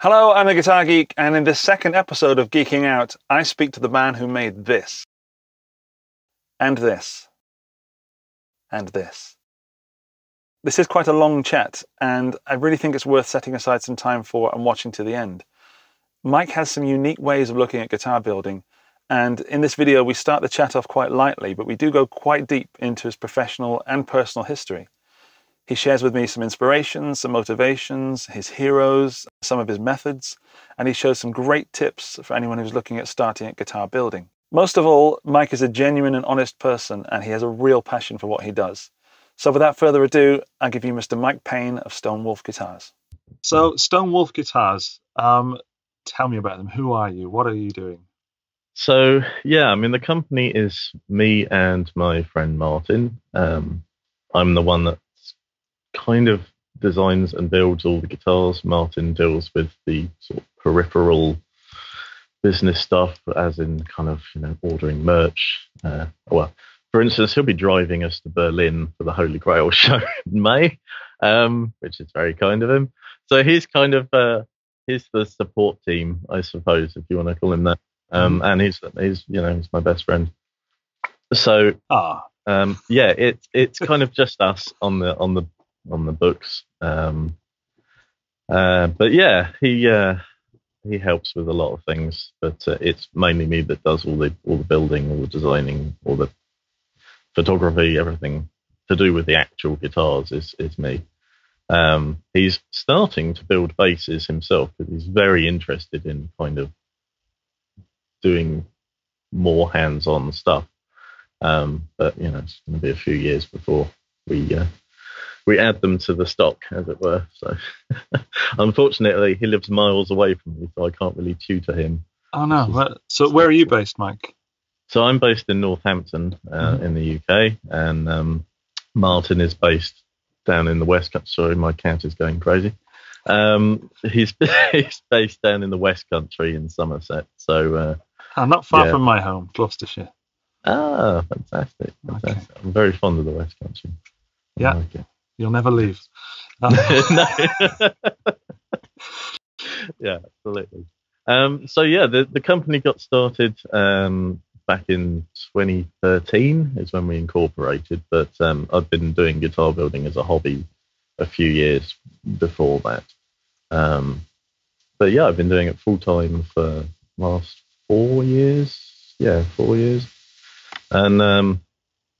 Hello, I'm a Guitar Geek, and in this second episode of Geeking Out, I speak to the man who made this, and this, and this. This is quite a long chat, and I really think it's worth setting aside some time for and watching to the end. Mike has some unique ways of looking at guitar building, and in this video we start the chat off quite lightly, but we do go quite deep into his professional and personal history. He shares with me some inspirations, some motivations, his heroes, some of his methods, and he shows some great tips for anyone who's looking at starting at guitar building. Most of all, Mike is a genuine and honest person, and he has a real passion for what he does. So without further ado, I'll give you Mr. Mike Payne of Stonewolf Guitars. So, Stonewolf Guitars, tell me about them. Who are you? What are you doing? So, yeah, I mean, the company is me and my friend Martin. I'm the one that kind of designs and builds all the guitars. Martin deals with the sort of peripheral business stuff, as in kind of, ordering merch. Well, for instance, he'll be driving us to Berlin for the Holy Grail show in May, which is very kind of him. So he's kind of he's the support team, I suppose, if you want to call him that. And he's my best friend. So yeah, it's kind of just us on the books. But yeah, he helps with a lot of things, but it's mainly me that does all the building, all the designing, all the photography, everything to do with the actual guitars is me. He's starting to build basses himself because he's very interested in kind of doing more hands-on stuff. But it's going to be a few years before we add them to the stock, as it were. So unfortunately, he lives miles away from me, so I can't really tutor him. Oh no! So where are you based, Mike? So I'm based in Northampton, in the UK, and Martin is based down in the West Country. Sorry, my cat is going crazy. He's based down in the West Country in Somerset. So not far from my home, Gloucestershire. Ah, fantastic! Okay. I'm very fond of the West Country. Yeah. Like it. You'll never leave. No. Yeah, absolutely. So yeah, the company got started back in 2013 is when we incorporated, but I've been doing guitar building as a hobby a few years before that. But yeah, I've been doing it full time for the last 4 years. Yeah, 4 years. And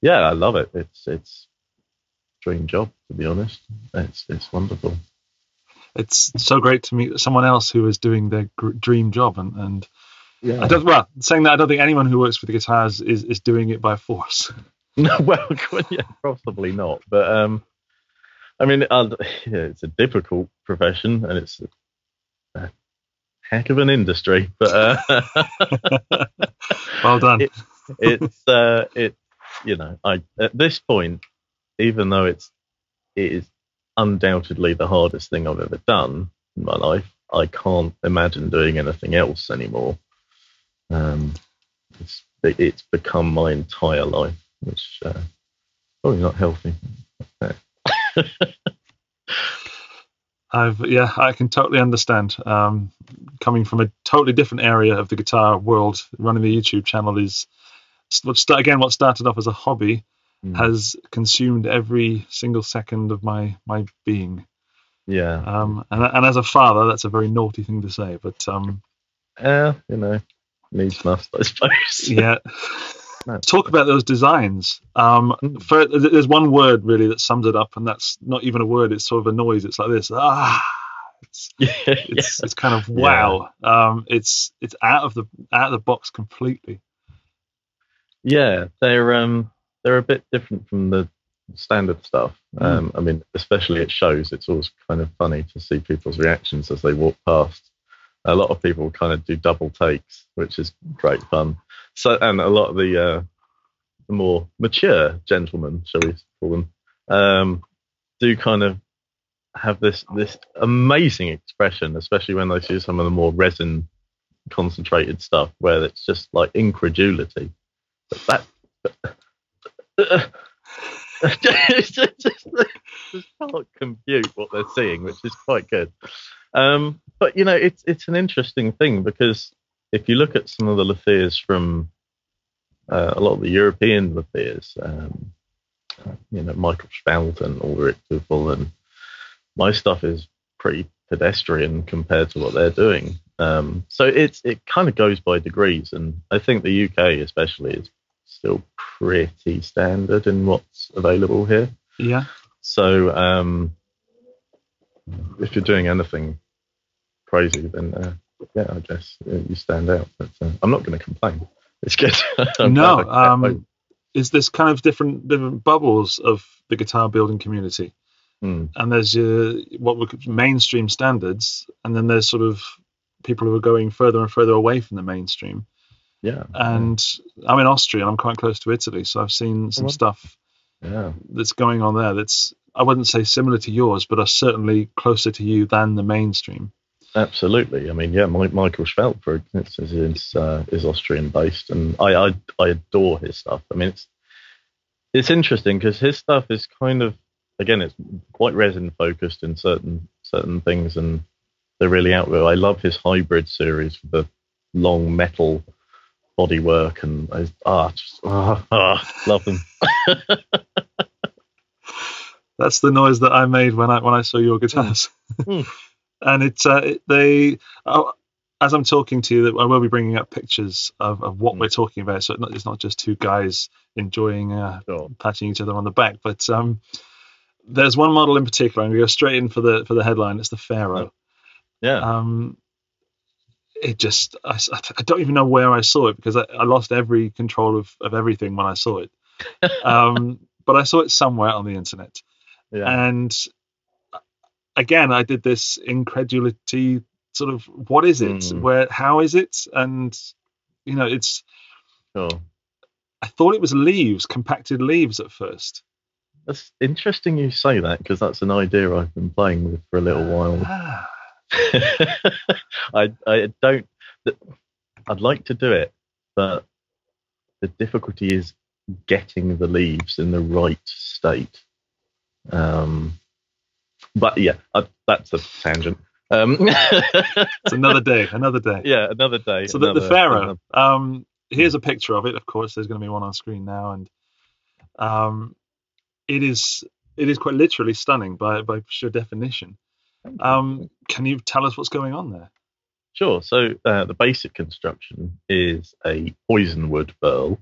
yeah, I love it. It's dream job, to be honest. It's wonderful. It's so great to meet someone else who is doing their dream job, and yeah. I don't think anyone who works with the guitars is doing it by force. No, well, yeah, probably not. But I mean, it's a difficult profession, and it's a heck of an industry. But well done. It's at this point, even though it is undoubtedly the hardest thing I've ever done in my life, I can't imagine doing anything else anymore. It's become my entire life, which probably not healthy. I can totally understand. Coming from a totally different area of the guitar world, running the YouTube channel is what started off as a hobby has consumed every single second of my being. Yeah. And as a father, that's a very naughty thing to say, but needs must, I suppose. Yeah. No. Talk about those designs. There's one word really that sums it up, and that's not even a word. It's sort of a noise. It's like this. It's kind of wow. Yeah. It's out of the box completely. Yeah, they're a bit different from the standard stuff. I mean, especially at shows, it's always kind of funny to see people's reactions as they walk past. A lot of people kind of do double takes, which is great fun. So, and a lot of the more mature gentlemen, shall we call them, do kind of have this amazing expression, especially when they see some of the more resin concentrated stuff, where it's just like incredulity. But just can't compute what they're seeing, which is quite good. But it's an interesting thing because if you look at some of the luthiers from a lot of the European luthiers, Michael Spelt and Ulrich Tufel, and my stuff is pretty pedestrian compared to what they're doing. So it kind of goes by degrees, and I think the UK especially is still pretty standard in what's available here. Yeah. So if you're doing anything crazy, then I guess you stand out. But I'm not going to complain. It's good. No, is this kind of different bubbles of the guitar building community? And there's what we could mainstream standards, and then there's sort of people who are going further and further away from the mainstream. Yeah. And I'm in Austria, and I'm quite close to Italy, so I've seen some stuff that's going on there that's, I wouldn't say similar to yours, but are certainly closer to you than the mainstream. Absolutely. I mean, Michael Spelt, for instance, is Austrian based, and I adore his stuff. I mean, it's interesting because his stuff is kind of, again, it's quite resin focused in certain things, and they're really out there. I love his hybrid series with the long metal bodywork, and love them. That's the noise that I made when I saw your guitars. And as I'm talking to you, I will be bringing up pictures of what we're talking about. So it's not just two guys enjoying patting each other on the back, but there's one model in particular. I'm going to go straight in for the headline. It's the Pharaoh. Yeah. It just, I don't even know where I saw it because I lost every control of everything when I saw it. But I saw it somewhere on the internet. Yeah. And again, I did this incredulity sort of, what is it? How is it? And, it's, I thought it was leaves, compacted leaves at first. That's interesting you say that, because that's an idea I've been playing with for a little while. I'd like to do it, but the difficulty is getting the leaves in the right state. But yeah, that's a tangent. It's another day. Yeah, another day. So the Pharaoh. Here's a picture of it. Of course, there's going to be one on screen now, and it is quite literally stunning by sheer definition. Can you tell us what's going on there? Sure. So the basic construction is a poison wood burl.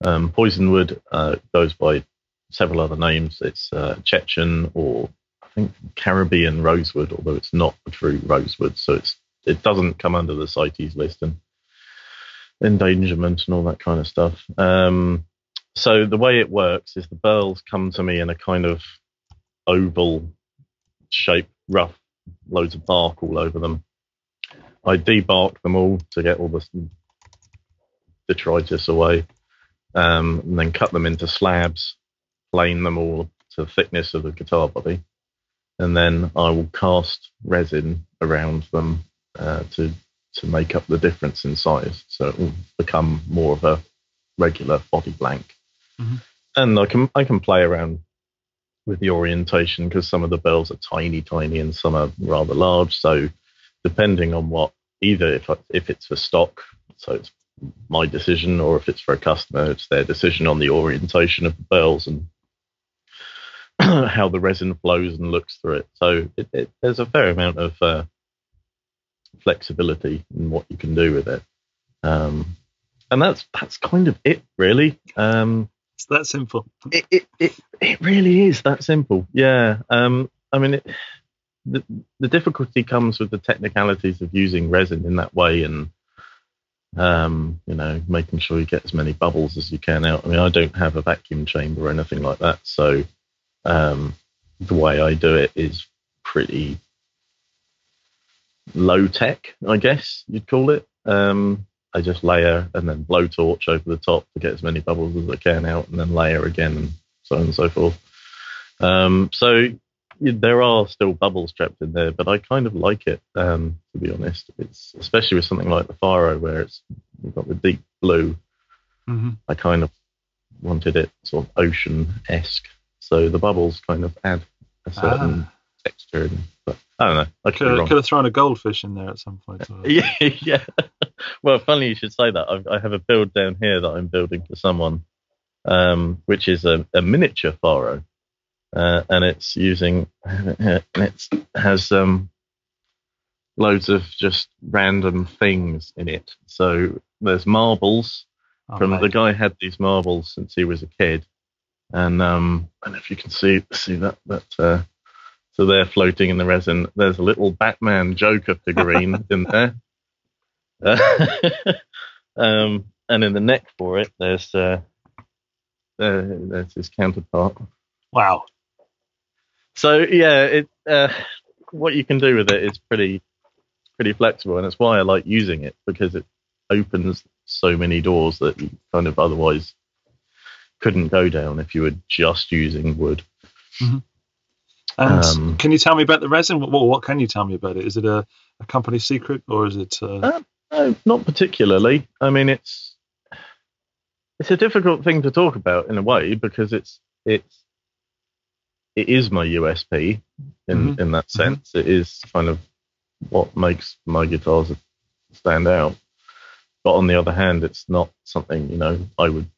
Poison wood goes by several other names. It's Chechen, or I think Caribbean rosewood, although it's not a true rosewood, so it doesn't come under the CITES list and endangerment and all that kind of stuff. So the way it works is the burls come to me in a kind of oval shape, rough, loads of bark all over them. I debark them all to get all the detritus away, and then cut them into slabs, plane them all to the thickness of the guitar body, and then I will cast resin around them to make up the difference in size, so it will become more of a regular body blank. And I can play around with the orientation, because some of the bells are tiny and some are rather large. So depending on what, either if it's for stock, so it's my decision, or if it's for a customer, it's their decision on the orientation of the bells and how the resin flows and looks through it. So there's a fair amount of flexibility in what you can do with it. And that's kind of it, really. It's that simple. It really is that simple. Yeah. I mean, the difficulty comes with the technicalities of using resin in that way, and making sure you get as many bubbles as you can out. I mean, I don't have a vacuum chamber or anything like that, so the way I do it is pretty low tech, I guess you'd call it. I just layer and then blowtorch over the top to get as many bubbles as I can out, and then layer again, and so on and so forth. So there are still bubbles trapped in there, but I kind of like it, to be honest. It's especially with something like the Pharaoh, where you've got the deep blue. I kind of wanted it sort of ocean-esque, so the bubbles kind of add a certain texture. But I don't know. I could have thrown a goldfish in there at some point. Yeah, yeah. Well, funny you should say that. I have a build down here that I'm building for someone, which is a miniature faro, and it's using it has loads of just random things in it. So there's marbles. The guy had these marbles since he was a kid, and if you can see that so they're floating in the resin. There's a little Batman Joker figurine in there, and in the neck for it, there's his counterpart. Wow. So yeah, what you can do with it is pretty flexible, and it's why I like using it, because it opens so many doors that you kind of otherwise couldn't go down if you were just using wood. Mm-hmm. And can you tell me about the resin? What can you tell me about it? Is it a company secret, or is it? No, not particularly. I mean, it's a difficult thing to talk about in a way, because it is my USP in that sense. It is kind of what makes my guitars stand out. But on the other hand, it's not something I would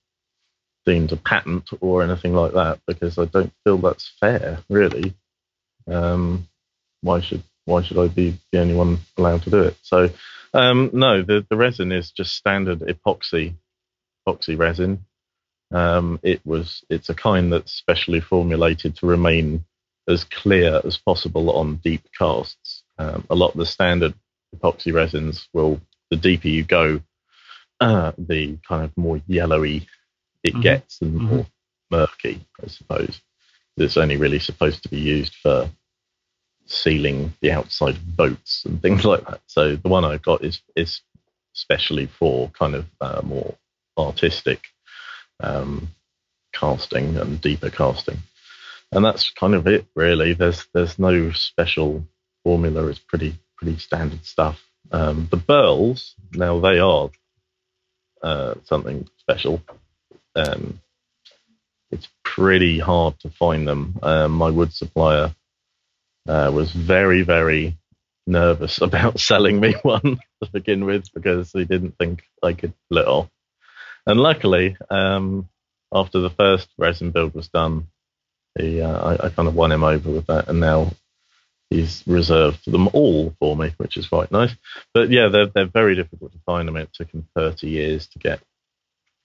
deem to patent or anything like that, because I don't feel that's fair, really. Why should I be the only one allowed to do it? So no, the resin is just standard epoxy resin. It's a kind that's specially formulated to remain as clear as possible on deep casts. A lot of the standard epoxy resins the deeper you go, the kind of more yellowy it gets and more murky, I suppose. It's only really supposed to be used for sealing the outside of boats and things like that. So the one I've got is especially for kind of more artistic casting and deeper casting, and that's kind of it, really. There's no special formula. It's pretty standard stuff. The burls, now, they are something special. It's pretty hard to find them. My wood supplier was very, very nervous about selling me one to begin with, because he didn't think I could pull it off. And luckily, after the first resin build was done, I kind of won him over with that, and now he's reserved them all for me, which is quite nice. But yeah, they're very difficult to find. I mean, it took him 30 years to get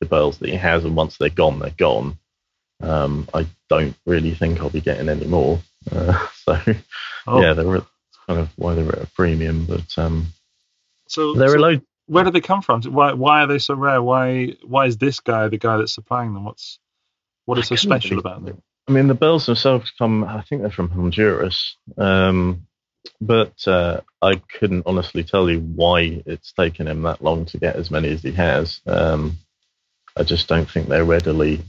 the burls that he has, and once they're gone, they're gone. I don't really think I'll be getting any more. Yeah, that's kind of why they're at a premium. But so where do they come from? Why are they so rare? Why is this guy the guy that's supplying them? What is so special about them? I mean, the burls themselves I think they're from Honduras, but I couldn't honestly tell you why it's taken him that long to get as many as he has. I just don't think they're readily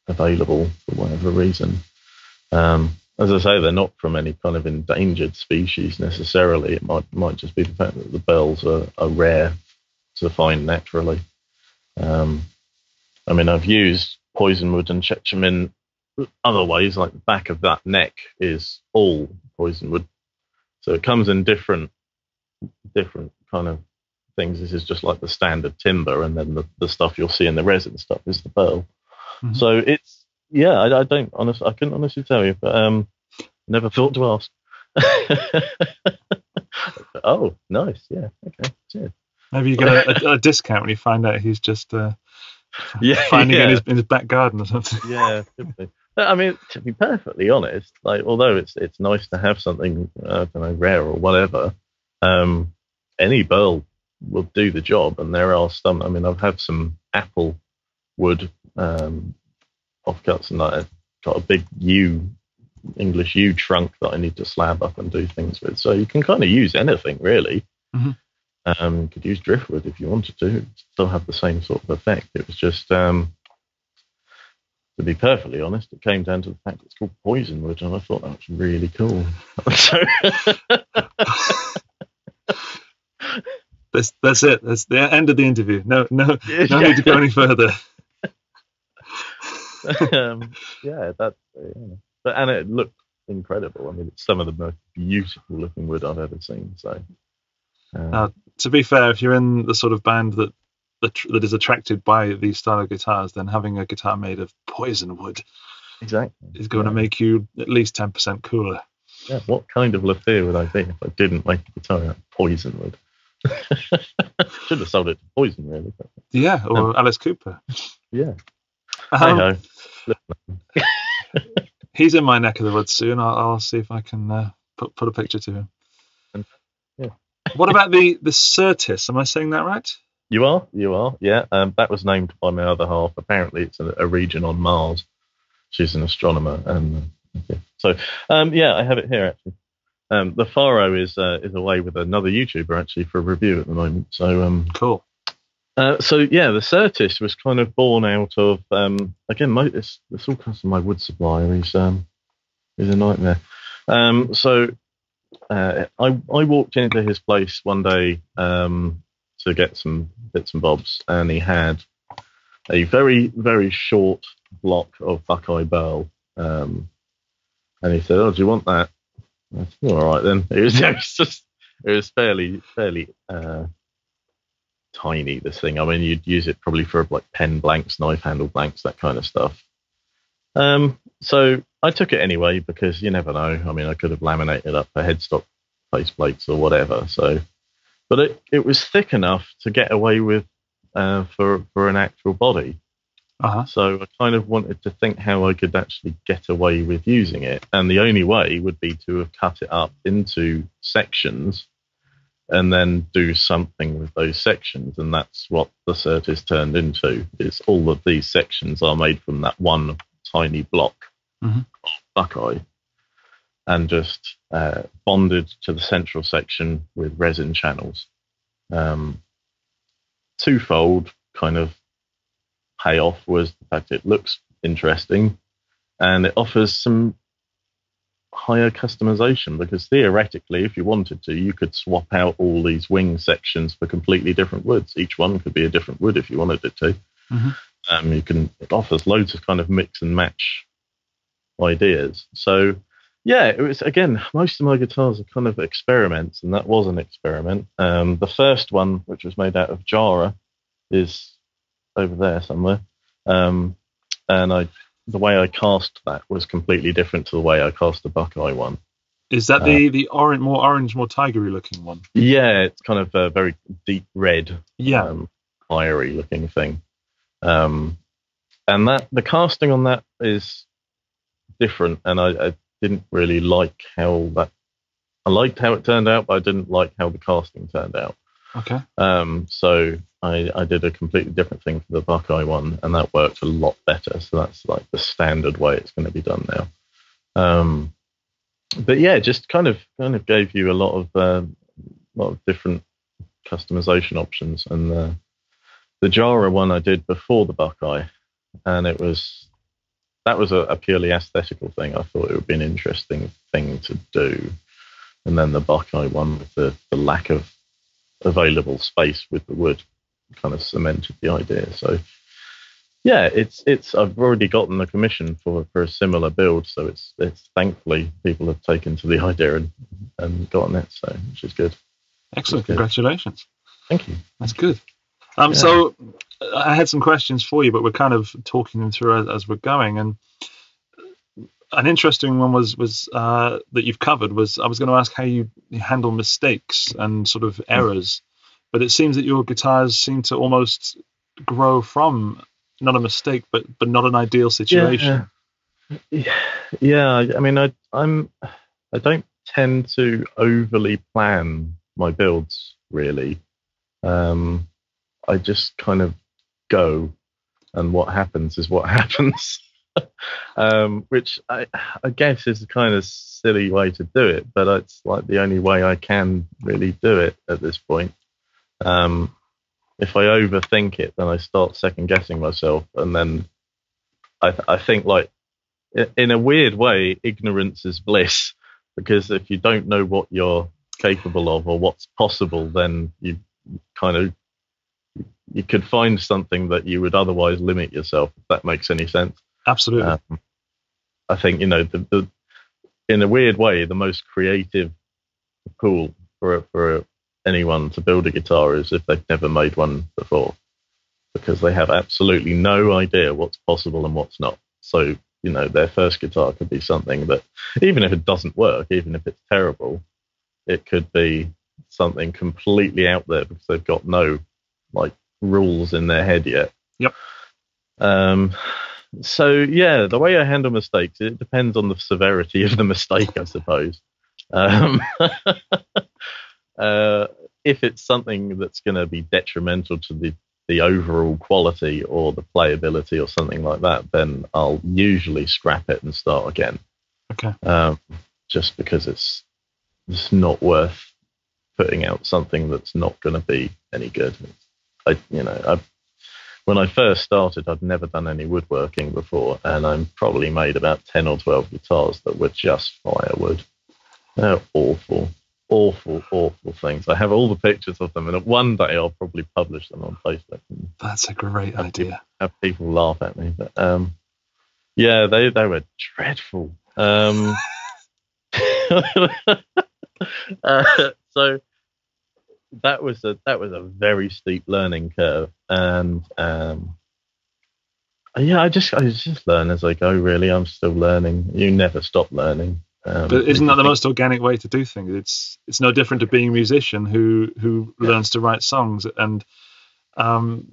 available for whatever reason. As I say, they're not from any kind of endangered species necessarily. It might just be the fact that the burls are rare to find naturally. I mean, I've used poisonwood and chechen in other ways, like the back of that neck is all poisonwood. So it comes in different kind of things. This is just like the standard timber, and then the stuff you'll see in the resin stuff is the burl. So it's, yeah, I couldn't honestly tell you, but never thought to ask. Oh, nice. Yeah. Okay. Cheers. Maybe you get a discount when you find out he's just finding it in his back garden or something. Yeah, could be. I mean, to be perfectly honest, like, although it's nice to have something, I don't know, rare or whatever, any burl will do the job. And there are some. I mean, I've had some apple wood offcuts, and I've got a big English yew trunk that I need to slab up and do things with. So you can kind of use anything, really. You could use driftwood if you wanted to. It'd still have the same sort of effect. It was just, to be perfectly honest, it came down to the fact it's called poisonwood, and I thought that was really cool. That's it. That's the end of the interview. No need to go any further. Yeah, that's. Yeah. But and it looked incredible. I mean, it's some of the most beautiful looking wood I've ever seen. So, to be fair, if you're in the sort of band that is attracted by these style of guitars, then having a guitar made of poison wood is going to make you at least 10% cooler. Yeah, what kind of luthier would I be if I didn't make a guitar out of poison wood? Should have sold it to Poison, really. Yeah, or Alice Cooper. Yeah. Hey-ho. He's in my neck of the woods soon. I'll see if I can put a picture to him. Yeah. What about the CITES? Am I saying that right? You are. Yeah. That was named by my other half. Apparently, it's a region on Mars. She's an astronomer, and so I have it here actually. The Faro is away with another YouTuber actually for a review at the moment. So cool. The CITES was kind of born out of again, this all comes from my wood supplier. He's a nightmare. I walked into his place one day to get some bits and bobs, and he had a very, very short block of Buckeye burl, and he said, "Oh, do you want that?" I said, "All right then." It was fairly tiny, this thing. I mean, you'd use it probably for like pen blanks, knife handle blanks, that kind of stuff. So I took it anyway, because you never know. I mean, I could have laminated up for headstock faceplates or whatever. So, but it was thick enough to get away with for an actual body. So I kind of wanted to think how I could actually get away with using it, and the only way would be to have cut it up into sections and then do something with those sections, and that's what the CITES turned into. Is all of these sections are made from that one tiny block of Buckeye, and just bonded to the central section with resin channels. Twofold kind of payoff was the fact it looks interesting, and it offers some higher customization, because theoretically, if you wanted to, you could swap out all these wing sections for completely different woods. Each one could be a different wood if you wanted it to. It offers loads of kind of mix and match ideas. So yeah, it was, again, most of my guitars are kind of experiments, and that was an experiment. The first one, which was made out of Jara, is over there somewhere. And the way I cast that was completely different to the way I cast the Buckeye one. Is that the orange, more tigery looking one? Yeah, it's kind of a very deep red, fiery looking thing. And that the casting on that is different, and I didn't really like how that. I liked how it turned out, but I didn't like how the casting turned out. Okay. So I did a completely different thing for the Buckeye one, and that worked a lot better. So that's like the standard way it's going to be done now. But yeah, just kind of gave you a lot of different customization options. And the Jara one I did before the Buckeye, and that was a purely aesthetical thing. I thought it would be an interesting thing to do. And then the Buckeye one, with the lack of available space with the wood, kind of cemented the idea. So yeah, it's I've already gotten the commission for a similar build, so it's thankfully people have taken to the idea and gotten it, so which is good. Excellent. Congratulations. Thank you. That's good. So I had some questions for you, but we're kind of talking them through as we're going. And an interesting one was that you've covered was, I was going to ask how you handle mistakes and sort of errors, but it seems that your guitars seem to almost grow from not a mistake, but not an ideal situation. Yeah. I mean, I don't tend to overly plan my builds, really. I just kind of go, and what happens is what happens. Which I guess is a kind of silly way to do it, but it's like the only way I can really do it at this point. If I overthink it, then I start second guessing myself, and then I think, like, in a weird way, ignorance is bliss, because if you don't know what you're capable of or what's possible, then you could find something that you would otherwise limit yourself, if that makes any sense. Absolutely. I think, in a weird way, the most creative pool for anyone to build a guitar is if they've never made one before, because they have absolutely no idea what's possible and what's not. So, you know, their first guitar could be something that, even if it doesn't work, even if it's terrible, it could be something completely out there because they've got no like rules in their head yet. Yep. So yeah, the way I handle mistakes, it depends on the severity of the mistake, I suppose. If it's something that's going to be detrimental to the overall quality or the playability or something like that, then I'll usually scrap it and start again. Okay. Just because it's not worth putting out something that's not going to be any good. When I first started, I'd never done any woodworking before, and I probably made about 10 or 12 guitars that were just firewood. They're awful, awful, awful things. I have all the pictures of them, and one day I'll probably publish them on Facebook. That's a great idea. Have people laugh at me, but yeah, they were dreadful. So that was a very steep learning curve, and yeah, I just learn as I go. Really, I'm still learning. You never stop learning. But isn't that the most organic way to do things? It's no different to being a musician who learns to write songs, and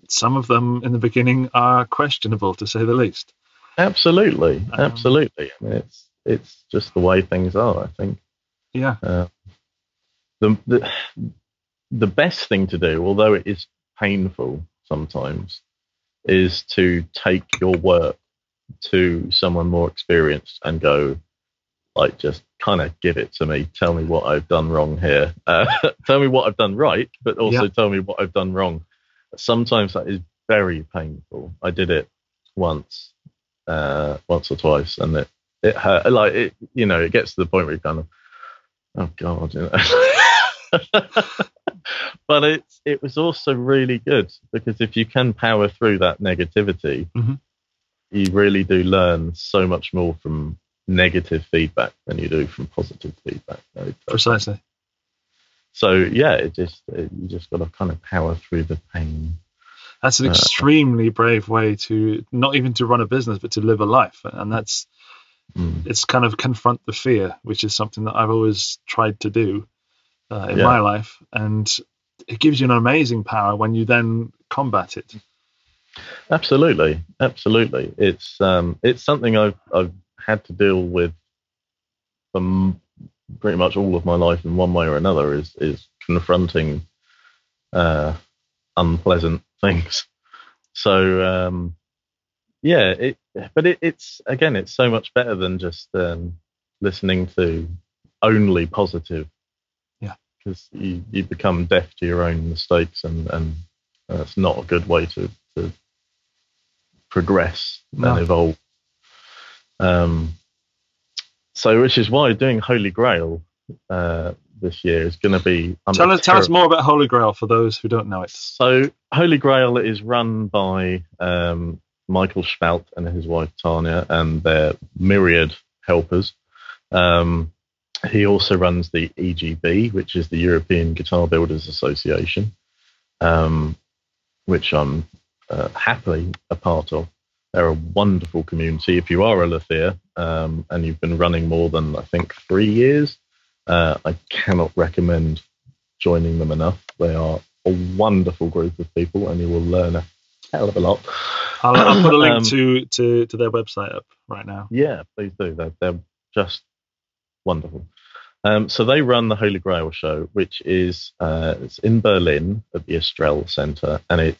some of them in the beginning are questionable, to say the least. Absolutely. I mean, it's just the way things are, I think. Yeah. The best thing to do, although it is painful sometimes, is to take your work to someone more experienced and go, like, just kind of give it to me. Tell me what I've done wrong here. Tell me what I've done right, but also tell me what I've done wrong. Sometimes that is very painful. I did it once or twice, and it hurt. Like, it, you know, it gets to the point where you kind of, oh God, you know. But it was also really good, because if you can power through that negativity, you really do learn so much more from negative feedback than you do from positive feedback. Precisely. So yeah, you just got to kind of power through the pain. That's an extremely brave way to not even to run a business, but to live a life, and that's it's kind of confront the fear, which is something that I've always tried to do in my life, and it gives you an amazing power when you then combat it. Absolutely. It's something I've had to deal with for pretty much all of my life in one way or another. Is confronting unpleasant things. So it's so much better than just listening to only positive. Because you become deaf to your own mistakes, and that's not a good way to progress and evolve. So, which is why doing Holy Grail this year is going to be. Tell us more about Holy Grail for those who don't know it. So, Holy Grail is run by Michael Spalt and his wife Tanya and their myriad helpers. He also runs the EGB, which is the European Guitar Builders Association, which I'm happily a part of. They're a wonderful community. If you are a luthier and you've been running more than, I think, 3 years, I cannot recommend joining them enough. They are a wonderful group of people, and you will learn a hell of a lot. I'll put a link to their website up right now. Yeah, please do. They're just wonderful. So they run the Holy Grail show, which is it's in Berlin at the Estrell Center, and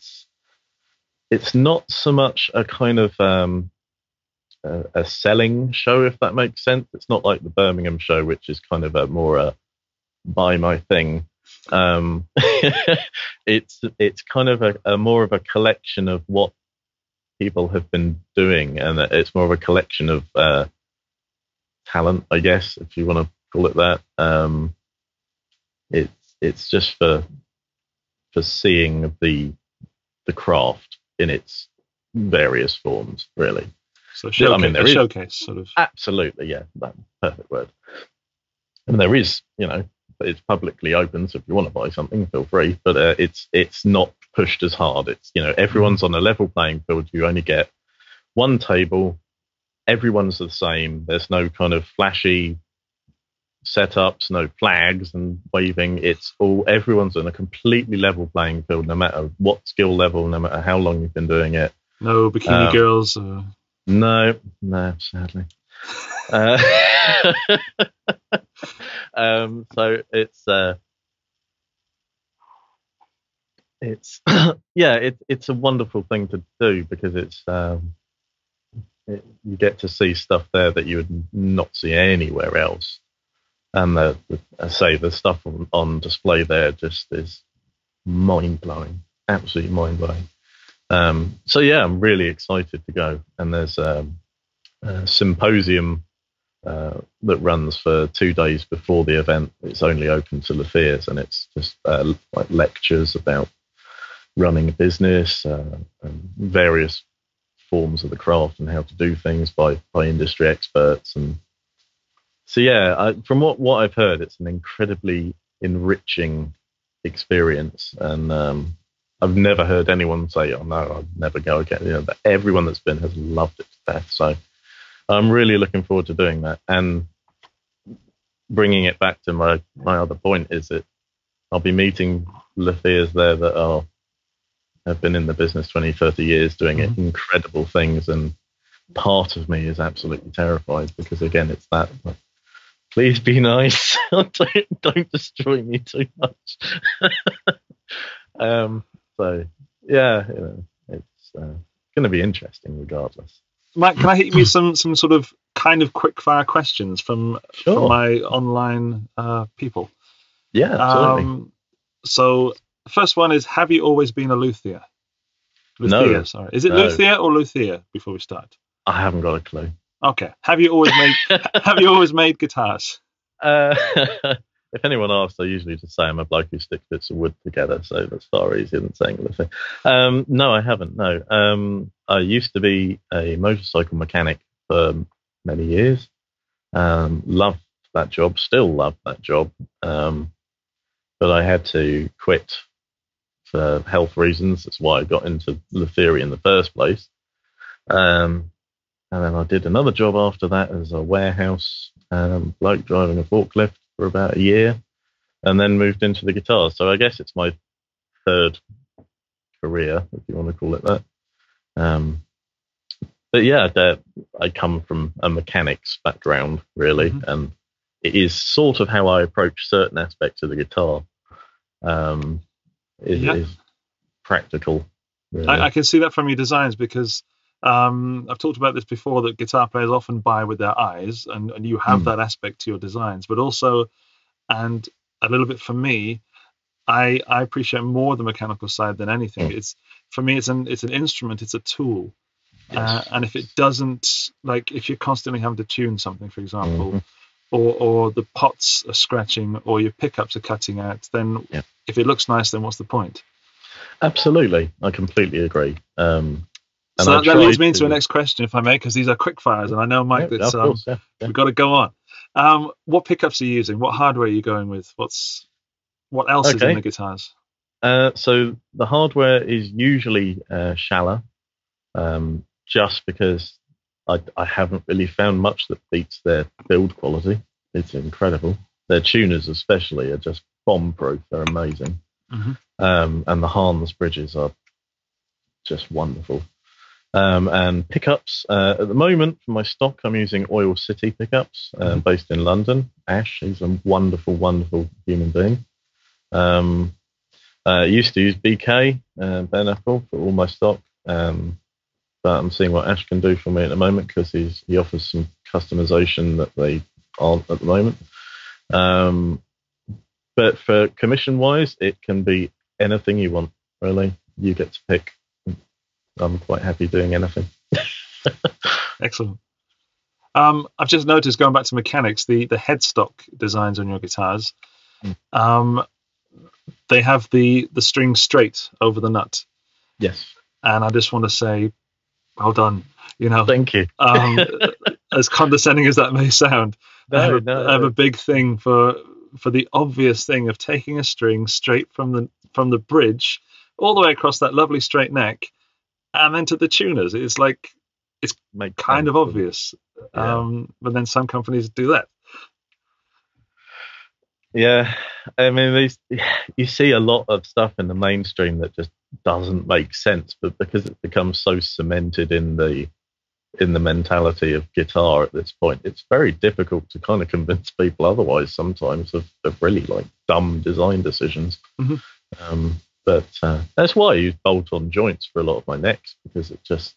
it's not so much a kind of a selling show, if that makes sense. It's not like the Birmingham show, which is kind of a more buy my thing. It's kind of a more of a collection of what people have been doing, and it's more of a collection of talent, I guess, if you want to call it that. It's just for seeing the craft in its various forms, really. So I mean, there a is showcase sort of. absolutely, yeah, that perfect word. And there is, it's publicly open, so if you want to buy something, feel free. But it's not pushed as hard. It's everyone's on a level playing field. You only get one table. Everyone's the same. There's no kind of flashy setups, no flags and waving. It's everyone's on a completely level playing field, no matter what skill level, no matter how long you've been doing it. No bikini girls. No, sadly. So it's it's a wonderful thing to do because you get to see stuff there that you would not see anywhere else. And the stuff on display there just is mind blowing, absolutely mind blowing. So yeah, I'm really excited to go. And there's a symposium that runs for 2 days before the event. It's only open to luthiers, and it's just like lectures about running a business, and various forms of the craft and how to do things by industry experts. And so yeah, from what I've heard, it's an incredibly enriching experience, and I've never heard anyone say, "Oh no, I'll never go again." But everyone that's been has loved it to death. So I'm really looking forward to doing that. And bringing it back to my other point is that I'll be meeting luthiers there that have been in the business 20, 30 years doing incredible things. And part of me is absolutely terrified because, again, it's that, like, please be nice. don't destroy me too much. So, yeah, it's going to be interesting regardless. Mike, can I hit you with some sort of kind of quick fire questions from my online people? Yeah, absolutely. So the first one is: have you always been a luthier? No. Sorry. Is it luthier or luthier? Before we start, I haven't got a clue. Okay. Have you always made guitars? If anyone asks, I usually just say I'm a bloke who sticks bits of wood together, so that's far easier than saying luthier. No, I haven't. No. I used to be a motorcycle mechanic for many years. Loved that job, still love that job. But I had to quit for health reasons. That's why I got into luthiery in the first place. And then I did another job after that as a warehouse bloke driving a forklift for about a year, and then moved into the guitars. So I guess it's my third career, if you want to call it that. But yeah, I come from a mechanics background, really, and it is sort of how I approach certain aspects of the guitar. It is practical. Really. I can see that from your designs because I've talked about this before, that guitar players often buy with their eyes, and you have that aspect to your designs. But also, and a little bit for me, I appreciate more the mechanical side than anything. It's for me, it's an instrument, it's a tool. Yes. And if it doesn't, like if you're constantly having to tune something, for example, or the pots are scratching or your pickups are cutting out, then if it looks nice, then what's the point? Absolutely. I completely agree. So that leads me into the next question, if I may, because these are quick fires, and I know, Mike, that we've got to go on. What pickups are you using? What hardware are you going with? What else is in the guitars? So the hardware is usually Schaller, just because I haven't really found much that beats their build quality. It's incredible. Their tuners especially are just bomb-proof. They're amazing. And the Hans bridges are just wonderful. And pickups, at the moment for my stock, I'm using Oil City pickups, based in London. Ash, he's a wonderful, wonderful human being. I used to use BK, bare knuckle, for all my stock. But I'm seeing what Ash can do for me at the moment, because he offers some customization that they aren't at the moment. But for commission-wise, it can be anything you want, really. You get to pick. I'm quite happy doing anything. Excellent. I've just noticed, going back to mechanics, the headstock designs on your guitars, they have the string straight over the nut. Yes. And I just want to say, well done. You know, Thank you. As condescending as that may sound, I have No. a big thing for the obvious thing of taking a string straight from the bridge all the way across that lovely straight neck and then to the tuners. It's like, it's Makes kind of sense. obvious. Yeah. But then some companies do that. Yeah, I mean, you see a lot of stuff in the mainstream that just doesn't make sense, but because it becomes so cemented in the mentality of guitar at this point, it's very difficult to kind of convince people otherwise sometimes of really like dumb design decisions. Mm-hmm. But that's why I use bolt-on joints for a lot of my necks, because it just,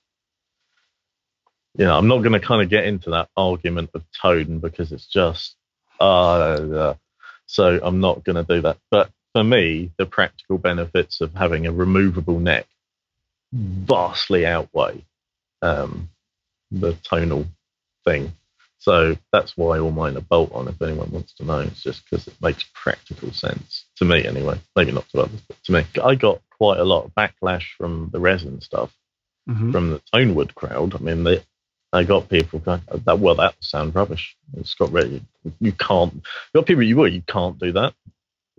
I'm not going to kind of get into that argument of tone because it's just, so I'm not going to do that. But for me, the practical benefits of having a removable neck vastly outweigh the tonal thing. So that's why all mine are bolt-on, if anyone wants to know. It's just because it makes practical sense. To me, anyway. Maybe not to others, but to me. I got quite a lot of backlash from the resin stuff, Mm-hmm. from the Tonewood crowd. I mean, I got people going, that will sound rubbish. It's got really, you can't, you got people, you can't do that.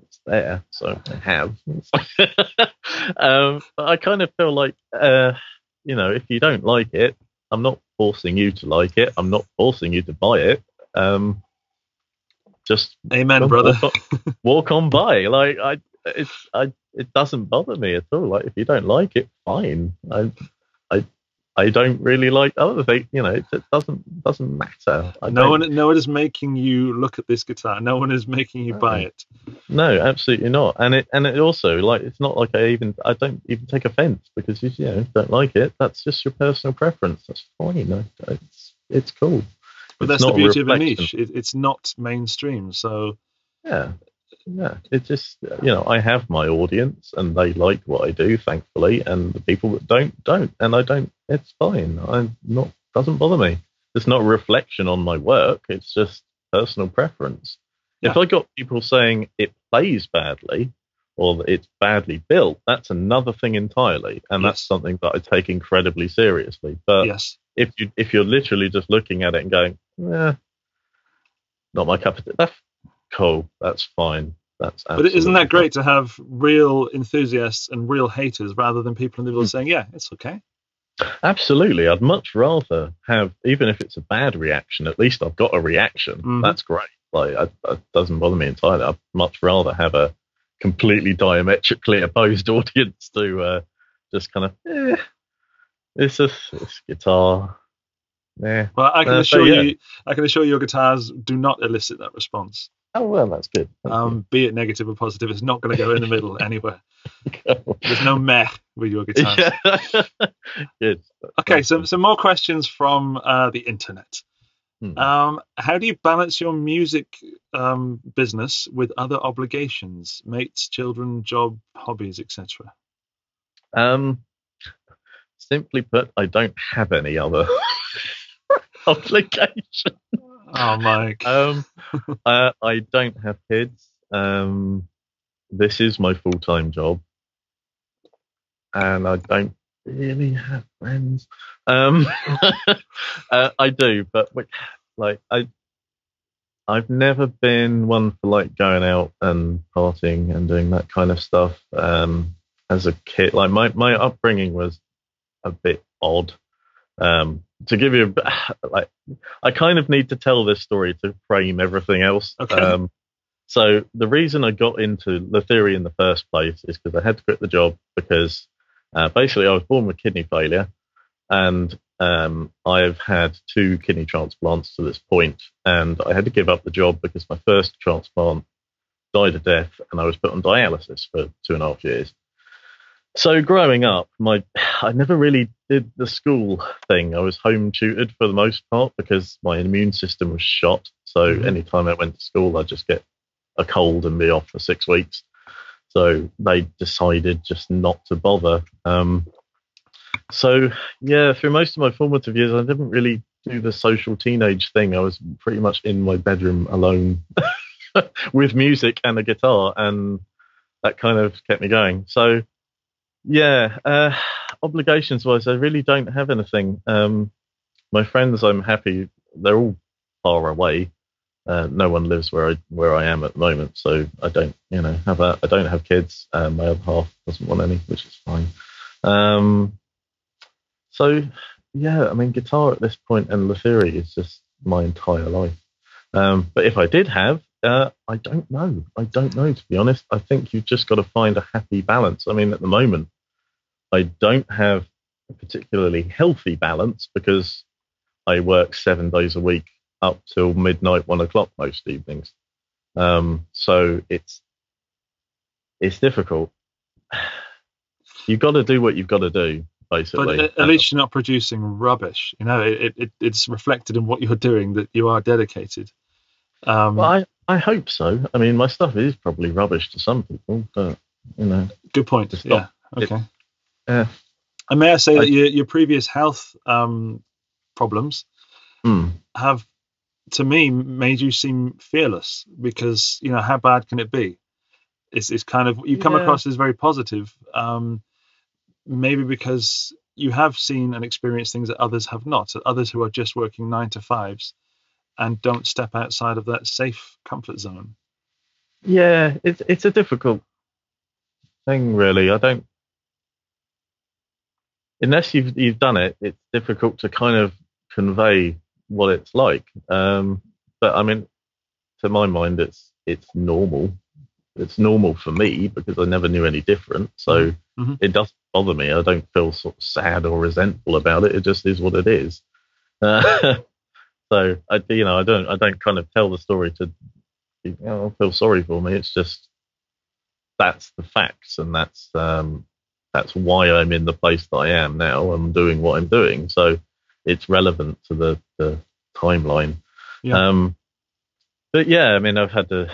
It's there, so I have. But I kind of feel like, if you don't like it, I'm not forcing you to like it. I'm not forcing you to buy it. Just amen, brother. Walk on by. Like it doesn't bother me at all. Like if you don't like it, fine. I don't really like other things. It doesn't matter. No one is making you look at this guitar. No one is making you buy it. No, absolutely not. And it also, like, it's not like I don't even take offense because you don't like it. That's just your personal preference. That's fine. It's cool. But that's the beauty of a niche. It's not mainstream. So yeah. It's just, I have my audience and they like what I do, thankfully, and the people that don't, and I don't. It's fine. Doesn't bother me. It's not a reflection on my work. It's just personal preference. Yeah. If I got people saying it plays badly or that it's badly built, that's another thing entirely, and that's something that I take incredibly seriously. But if you're literally just looking at it and going, not my cup of tea, that's cool. That's fine. But isn't that great to have real enthusiasts and real haters rather than people in the middle saying, yeah, it's okay? Absolutely. I'd much rather have, even if it's a bad reaction, at least I've got a reaction. Mm-hmm. That's great. Like, it doesn't bother me entirely. I'd much rather have a completely diametrically opposed audience to just kind of, it's guitar. Yeah. Well, I can assure you, your guitars do not elicit that response. Oh, well, that's good. Be it negative or positive, it's not going to go in the middle anywhere. There's no meh with your guitars. Yeah. Good. Okay, so some more questions from the internet. How do you balance your music business with other obligations, mates, children, job, hobbies, etc.? Simply put, I don't have any other obligation. Oh, Mike. I don't have kids. This is my full-time job, and I don't really have friends. I do, but like I've never been one for like going out and partying and doing that kind of stuff. As a kid, like my upbringing was a bit odd. To give you I kind of need to tell this story to frame everything else. Okay. So the reason I got into luthier in the first place is because I had to quit the job because basically I was born with kidney failure, and I've had 2 kidney transplants to this point, and I had to give up the job because my first transplant died of death and I was put on dialysis for 2.5 years. So growing up, I never really did the school thing. I was home tutored for the most part because my immune system was shot. So anytime I went to school, I'd just get a cold and be off for 6 weeks. So they decided just not to bother. So yeah, through most of my formative years, I didn't really do the social teenage thing. I was pretty much in my bedroom alone with music and a guitar, and that kind of kept me going. So yeah, obligations wise, I really don't have anything. My friends, I'm happy. They're all far away. No one lives where I am at the moment, so I don't, have that. I don't have kids. My other half doesn't want any, which is fine. So yeah, I mean, guitar at this point and luthiery is just my entire life. But if I did have, I don't know. I don't know, to be honest. I think you've just got to find a happy balance. I mean, at the moment, I don't have a particularly healthy balance because I work 7 days a week up till midnight, 1 o'clock most evenings. So it's difficult. You've got to do what you've got to do, basically. But at least you're not producing rubbish. It's reflected in what you're doing that you are dedicated. Well, I hope so. I mean, my stuff is probably rubbish to some people, but Good point. Yeah. Okay. Yeah. And may I say that your previous health problems have, to me, made you seem fearless, because how bad can it be? It's kind of, you come across as very positive, maybe because you have seen and experienced things that others have not. So others who are just working 9 to 5s and don't step outside of that safe comfort zone. Yeah, it's a difficult thing, really. I don't, unless you've done it, it's difficult to kind of convey what it's like. But I mean, to my mind, it's normal. It's normal for me because I never knew any different. So it doesn't bother me. I don't feel sort of sad or resentful about it. It just is what it is. So I don't kind of tell the story to, feel sorry for me. It's just, that's the facts, and that's why I'm in the place that I am now. I'm doing what I'm doing, so it's relevant to the timeline. Yeah. But yeah, I mean, I've had to.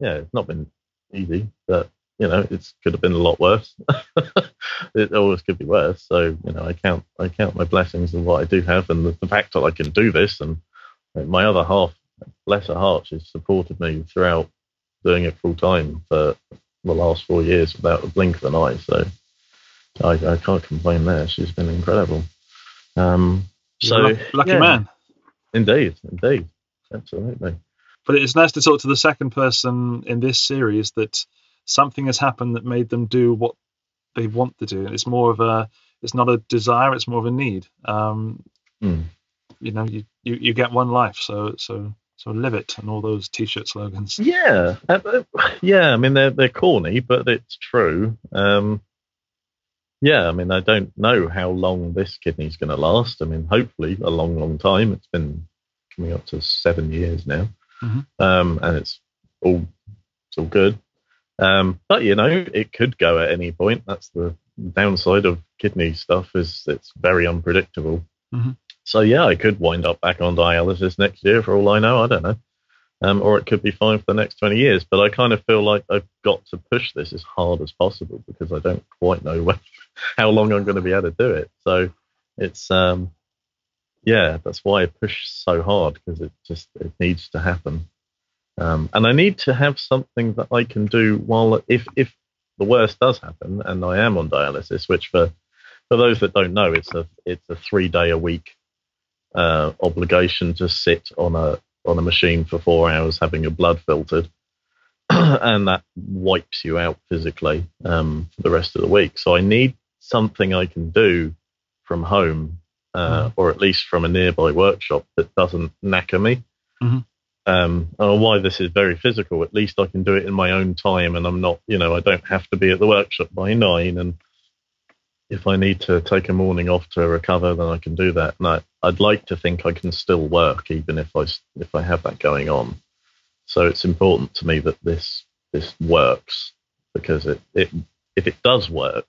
Yeah, it's not been easy, but it could have been a lot worse. It always could be worse. So I count my blessings of what I do have, and the fact that I can do this. And my other half, bless her heart, she's supported me throughout doing it full time for the last 4 years without a blink of an eye. So I can't complain there. She's been incredible. So lucky man. Indeed, absolutely. But it's nice to talk to the second person in this series that something has happened that made them do what they want to do. It's more of it's not a desire, it's more of a need. You get one life, so live it, and all those T-shirt slogans. Yeah. I mean, they're corny, but it's true. Yeah, I mean, I don't know how long this kidney's going to last. I mean, hopefully a long, long time. It's been coming up to 7 years now. And it's all good. But it could go at any point. That's the downside of kidney stuff, is it's very unpredictable. So yeah, I could wind up back on dialysis next year for all I know. I don't know. Or it could be fine for the next 20 years. But I kind of feel like I've got to push this as hard as possible, because I don't quite know how long I'm going to be able to do it. So it's that's why I push so hard, because it needs to happen. And I need to have something that I can do while, if the worst does happen and I am on dialysis, which for those that don't know, it's a 3-day a week obligation to sit on a machine for 4 hours having your blood filtered, and that wipes you out physically for the rest of the week. So I need something I can do from home, or at least from a nearby workshop, that doesn't knacker me. Why this is very physical, at least I can do it in my own time, and I'm not, I don't have to be at the workshop by 9. And if I need to take a morning off to recover, then I can do that. And I'd like to think I can still work even if I have that going on. So it's important to me that this works, because if it does work,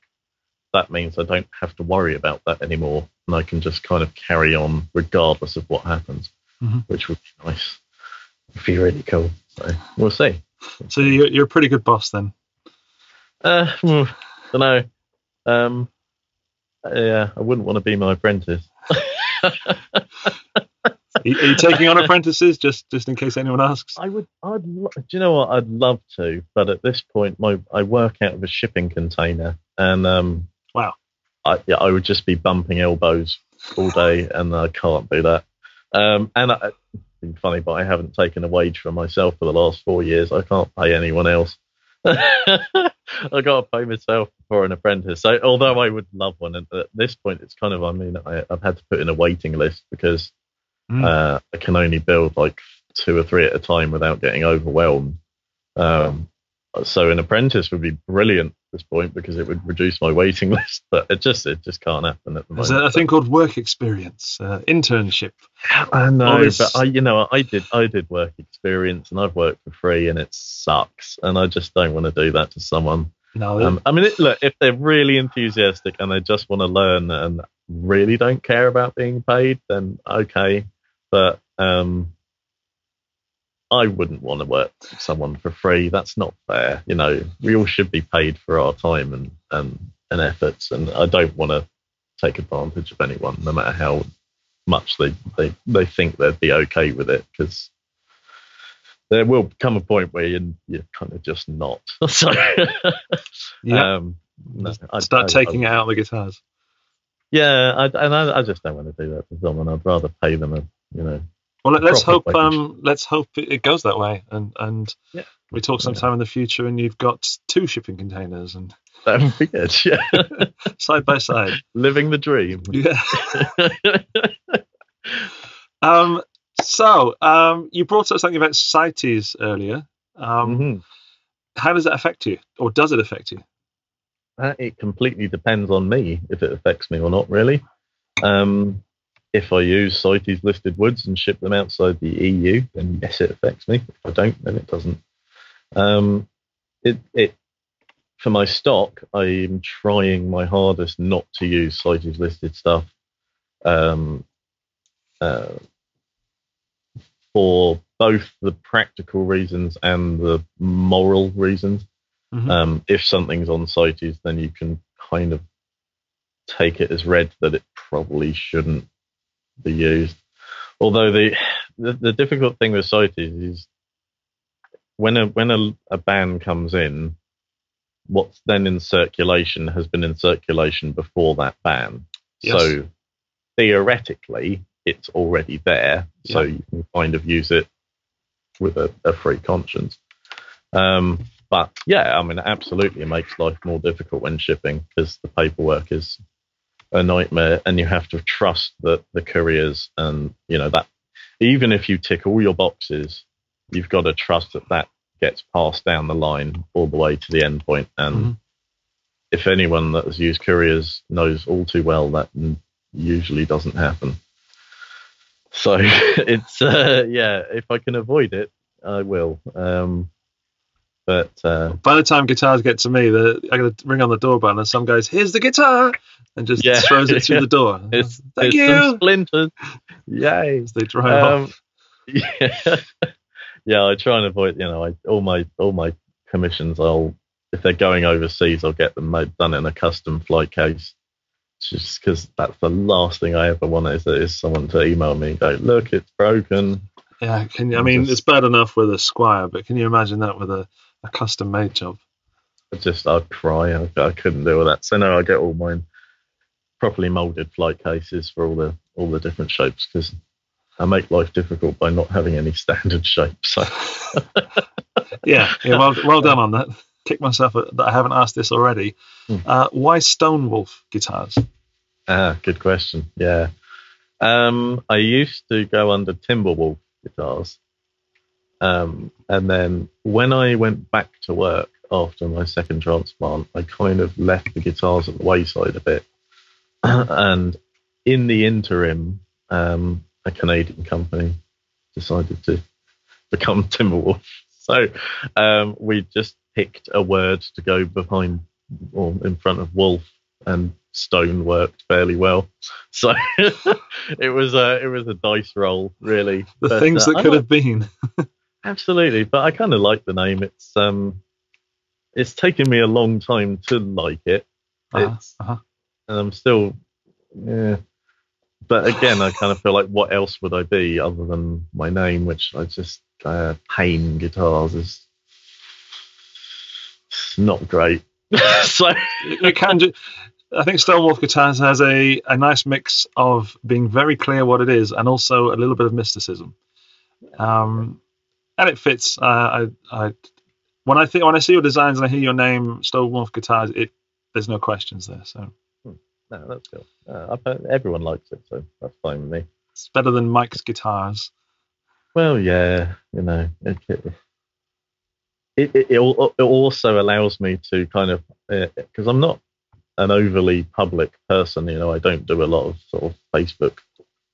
that means I don't have to worry about that anymore, and I can just kind of carry on regardless of what happens, which would be nice. It'd be really cool. So we'll see. So you're a pretty good boss then. I don't know. Yeah, I wouldn't want to be my apprentice. Are you taking on apprentices just in case anyone asks? Do you know what? I'd love to, but at this point, I work out of a shipping container, and wow, I would just be bumping elbows all day, and I can't do that. It's funny, but I haven't taken a wage for myself for the last 4 years. I can't pay anyone else. I got to pay myself for an apprentice. So although I would love one, and at this point, it's kind of, I've had to put in a waiting list because I can only build like 2 or 3 at a time without getting overwhelmed. So an apprentice would be brilliant at this point because it would reduce my waiting list, but it just can't happen at the moment. There's a thing called work experience, internship. I know, but I did work experience, and I've worked for free, and it sucks, and I just don't want to do that to someone. No, I mean, look, if they're really enthusiastic and they just want to learn and really don't care about being paid, then okay, but I wouldn't want to work for someone for free. That's not fair. We all should be paid for our time and efforts, and I don't want to take advantage of anyone, no matter how much they think they'd be okay with it, because there will come a point where you're kind of just not. So, start taking it out of the guitars. Yeah, I just don't want to do that to someone. I'd rather pay them Well, let's hope it goes that way, and we talk sometime in the future, and you've got 2 shipping containers, and that would be good. Yeah, side by side, living the dream. Yeah. So you brought up something about CITES earlier. How does that affect you, or does it affect you? It completely depends on me if it affects me or not, really. If I use CITES listed woods and ship them outside the EU, then yes, it affects me. If I don't, then it doesn't. For my stock, I'm trying my hardest not to use CITES listed stuff for both the practical reasons and the moral reasons. If something's on CITES, then you can kind of take it as read that it probably shouldn't be used. Although the difficult thing with CITES is when a ban comes in, what's then in circulation has been in circulation before that ban. Yes. So theoretically, it's already there, so you can kind of use it with a free conscience. But yeah, I mean, absolutely, it makes life more difficult when shipping because the paperwork is a nightmare, and you have to trust that the couriers, and that even if you tick all your boxes, you've got to trust that gets passed down the line all the way to the end point. And if anyone that has used couriers knows all too well, that usually doesn't happen. So it's if I can avoid it, I will. But by the time guitars get to me, I got to ring on the doorbell, and some guy's, "Here's the guitar," and just throws it through the door. Thank you. Some splinters. Yay! As they drive off. Yeah, I try and avoid. All my commissions, if they're going overseas, I'll get them done in a custom flight case. Just because that's the last thing I ever want is someone to email me and go, "Look, it's broken." Yeah, it's bad enough with a Squire, but can you imagine that with a custom made job? I'd cry. I couldn't deal with that. So no, I get all mine properly molded flight cases for all the different shapes, because I make life difficult by not having any standard shapes. So. yeah. Well done on that. Kick myself that I haven't asked this already. Why Stonewolf guitars? Good question. Yeah. I used to go under Timberwolf guitars. And then when I went back to work after my second transplant, I kind of left the guitars at the wayside a bit. And in the interim, a Canadian company decided to become Timberwolf. So we just picked a word to go behind or in front of wolf, and stone worked fairly well. So it was a dice roll, really. The things that could have been. Absolutely, but I kind of like the name. It's taken me a long time to like it. And I'm still, But again, I kind of feel like, what else would I be other than my name, which I just Payne guitars is not great. So you can I think Stonewolf Guitars has a nice mix of being very clear what it is and also a little bit of mysticism. And it fits. When I see your designs and I hear your name, Stonewolf Guitars, there's no questions there. So no, that's cool. I bet everyone likes it, so that's fine with me. it's better than Mike's Guitars. Well, yeah, you know, it also allows me to kind of, because I'm not an overly public person, you know, I don't do a lot of sort of Facebook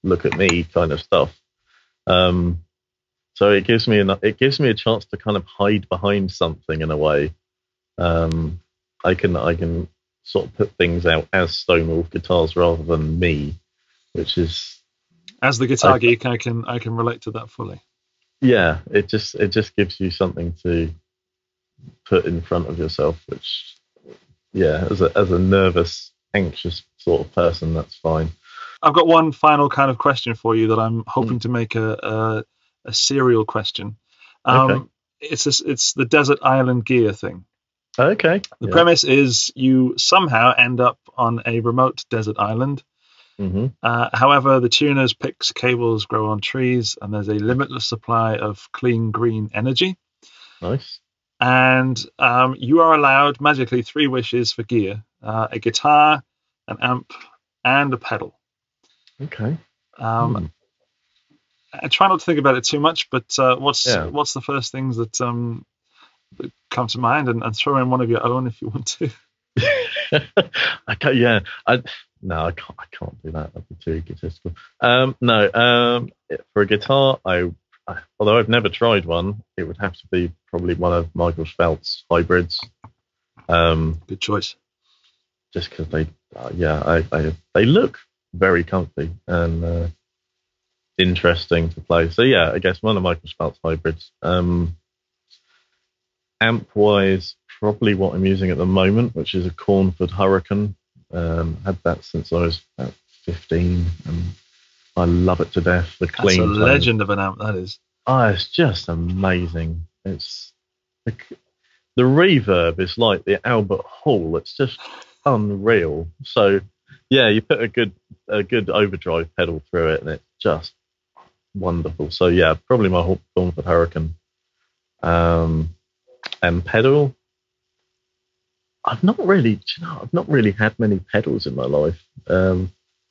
look at me kind of stuff. So it gives me a chance to kind of hide behind something in a way. I can sort of put things out as Stonewolf Guitars rather than me, which is, as the guitar geek, I can relate to that fully. Yeah, it just gives you something to put in front of yourself, which, yeah, as a nervous, anxious sort of person, that's fine. I've got one final kind of question for you that I'm hoping to make a serial question. Okay. It's the desert island gear thing. Okay. The premise is you somehow end up on a remote desert island. Mm-hmm. However, the tuners, picks, cables grow on trees, and there's a limitless supply of clean green energy. Nice. And you are allowed magically 3 wishes for gear: a guitar, an amp, and a pedal. Okay. I try not to think about it too much, but what's the first things that come to mind, and throw in one of your own if you want to. I can't do that. That'd be too egotistical. For a guitar, although I've never tried one, it would have to be probably one of Michael Schvelt's hybrids. Good choice. Just because they look very comfy and interesting to play. So yeah, I guess one of Michael Schvelt's hybrids. Amp-wise, probably what I'm using at the moment, which is a Cornford Hurricane. Had that since I was about 15, and I love it to death. The clean. That's a legend of an amp, that is. Oh, it's just amazing. It's the reverb is like the Albert Hall. It's just unreal. So yeah, you put a good overdrive pedal through it, and it's just wonderful. So yeah, probably my Cornford Hurricane. And pedal, I've not really had many pedals in my life.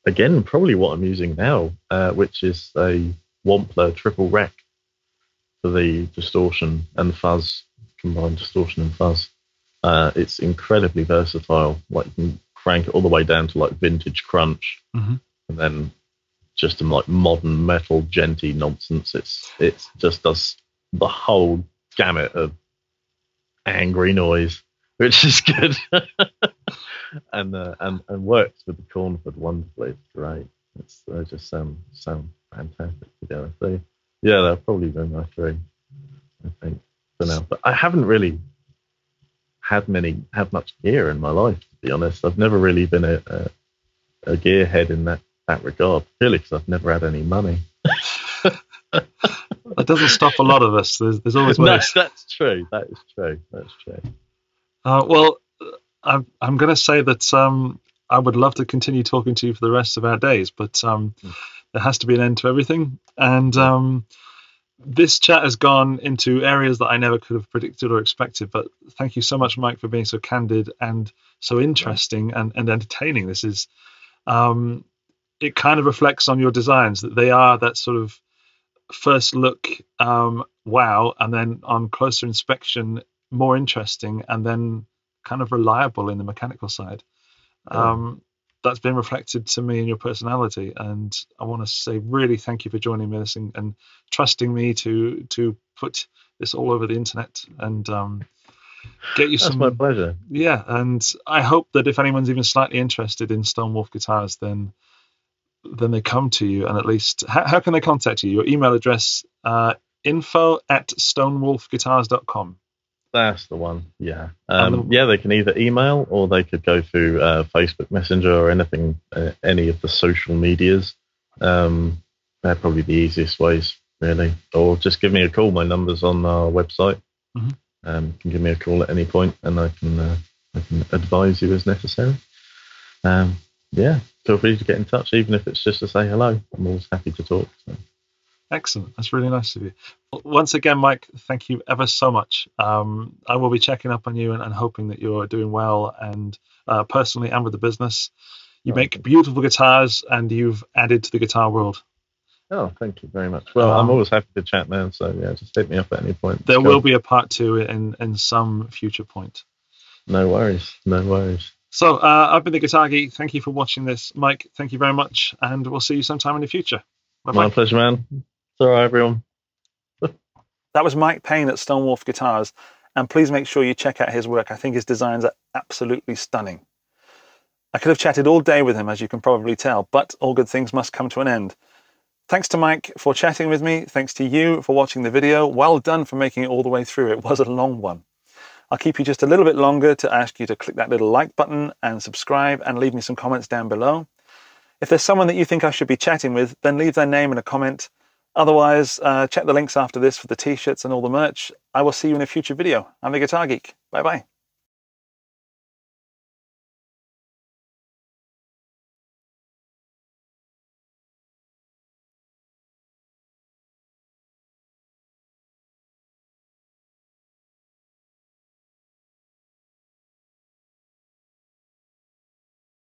Again, probably what I'm using now, which is a Wampler triple rec for the distortion and fuzz, combined distortion and fuzz. It's incredibly versatile. Like, you can crank it all the way down to like vintage crunch, and then just some like modern metal djenty nonsense. It just does the whole gamut of angry noise, which is good. and works with the Cornford wonderfully. It's great. They just sound fantastic together. So yeah, they'll probably be my 3, I think, for now. But I haven't really had much gear in my life, to be honest. I've never really been a gearhead in that regard, purely because I've never had any money. That doesn't stop a lot of us. There's always ways. No, that's true. That is true. That's true. Well, I'm going to say that I would love to continue talking to you for the rest of our days, but there has to be an end to everything. And this chat has gone into areas that I never could have predicted or expected. But thank you so much, Mike, for being so candid and so interesting and entertaining. This is it kind of reflects on your designs, that they are that sort of first look wow, and then on closer inspection more interesting, and then kind of reliable in the mechanical side. That's been reflected to me in your personality, and I want to say really thank you for joining me and trusting me to put this all over the internet and get you some. That's my pleasure. Yeah, and I hope that if anyone's even slightly interested in Stonewolf guitars, then they come to you. And at least, how can they contact you? Your email address, info@stonewolfguitars.com. That's the one. Yeah. They can either email or they could go through Facebook Messenger or anything, any of the social medias. They're probably the easiest ways, really. Or just give me a call. My number's on our website. You can give me a call at any point, and I can advise you as necessary. Yeah, feel free to get in touch, even if it's just to say hello. I'm always happy to talk. So. Excellent. That's really nice of you. Once again, Mike, thank you ever so much. I will be checking up on you and hoping that you're doing well, and personally and with the business. You make beautiful guitars, and you've added to the guitar world. Oh, thank you very much. Well, I'm always happy to chat, man. So yeah, just hit me up at any point. There will be a part 2 in some future point. No worries. No worries. So I've been the Guitar Geek. Thank you for watching this. Mike, thank you very much. And we'll see you sometime in the future. Bye-bye. My pleasure, man. It's all right, everyone. That was Mike Payne at Stonewolf Guitars. And please make sure you check out his work. I think his designs are absolutely stunning. I could have chatted all day with him, as you can probably tell, but all good things must come to an end. Thanks to Mike for chatting with me. Thanks to you for watching the video. Well done for making it all the way through. It was a long one. I'll keep you just a little bit longer to ask you to click that little like button and subscribe and leave me some comments down below. If there's someone that you think I should be chatting with, then leave their name in a comment. Otherwise, check the links after this for the t-shirts and all the merch. I will see you in a future video. I'm the Guitar Geek. Bye-bye.